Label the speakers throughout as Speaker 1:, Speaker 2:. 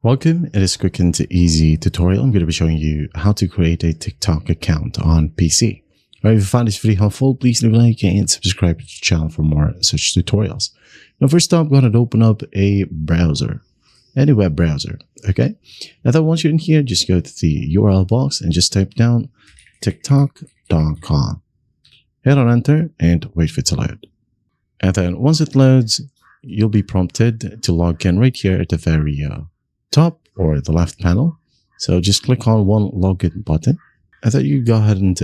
Speaker 1: Welcome, in this quick and easy tutorial, I'm going to be showing you how to create a TikTok account on PC. If you found this video helpful, please leave a like and subscribe to the channel for more such tutorials. Now first up, go ahead and open up a browser, any web browser, okay? Now that once you're in here, just go to the URL box and just type down tiktok.com. Hit on enter and wait for it to load. And then once it loads, you'll be prompted to log in right here at the very top or the left panel. So just click on one login button and then you go ahead and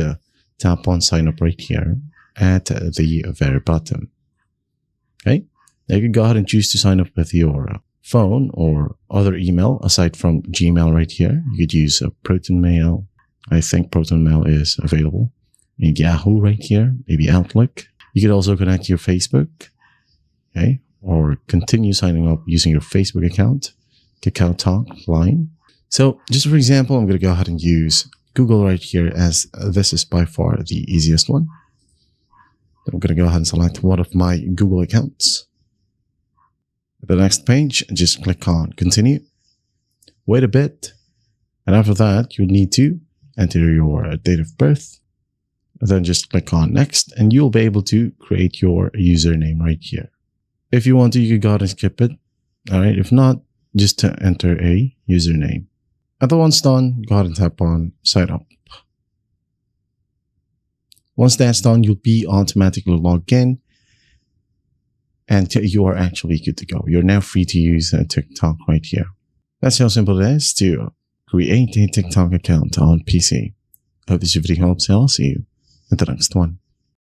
Speaker 1: tap on sign up right here at the very bottom. Okay, now you can go ahead and choose to sign up with your phone or other email aside from Gmail right here. You could use Proton Mail. I think Proton Mail is available. In Yahoo right here, maybe Outlook. You could also connect your Facebook, okay, or continue signing up using your Facebook account. KakaoTalk line. So just for example, I'm going to go ahead and use Google right here, as this is by far the easiest one. I'm going to go ahead and select one of my Google accounts. The next page, just click on continue. Wait a bit. And after that, you'll need to enter your date of birth. Then just click on next and you'll be able to create your username right here. If you want to, you can go ahead and skip it. All right. If not, just to enter a username. After once done, go ahead and tap on sign up. Once that's done, you'll be automatically logged in and you are actually good to go. You're now free to use TikTok right here. That's how simple it is to create a TikTok account on PC. I hope this video helps. I'll see you in the next one.